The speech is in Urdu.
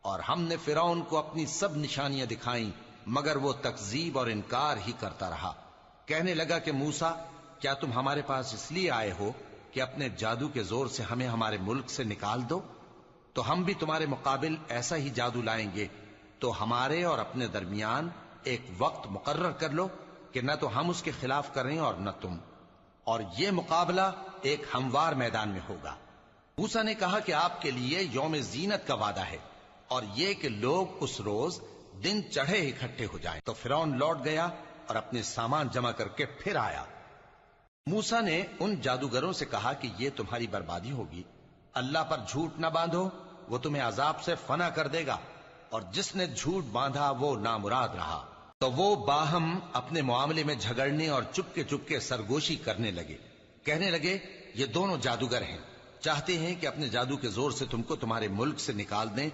اور ہم نے فرعون کو اپنی سب نشانیاں دکھائیں مگر وہ تکذیب اور انکار ہی کرتا رہا۔ کہنے لگا کہ موسیٰ، کیا تم ہمارے پاس اس لیے آئے ہو کہ اپنے جادو کے زور سے ہمیں ہمارے ملک سے نکال دو؟ تو ہم بھی تمہارے مقابل ایسا ہی جادو لائیں گے، تو ہمارے اور اپنے درمیان ایک وقت مقرر کر لو کہ نہ تو ہم اس کے خلاف کریں اور نہ تم، اور یہ مقابلہ ایک ہموار میدان میں ہوگا۔ موسیٰ نے کہا کہ آپ کے لیے یوم زینت کا وعدہ ہے، اور یہ کہ لوگ اس روز دن چڑھے اکٹھے ہو جائیں۔ تو فرعون لوٹ گیا اور اپنے سامان جمع کر کے پھر آیا۔ موسیٰ نے ان جادوگروں سے کہا کہ یہ تمہاری بربادی ہوگی، اللہ پر جھوٹ نہ باندھو، وہ تمہیں عذاب سے فنا کر دے گا، اور جس نے جھوٹ باندھا وہ نامراد رہا۔ تو وہ باہم اپنے معاملے میں جھگڑنے اور چپ کے سرگوشی کرنے لگے۔ کہنے لگے یہ دونوں جادوگر ہیں، چاہتے ہیں کہ اپنے جادو کے زور سے تم کو تمہارے ملک سے نکال دیں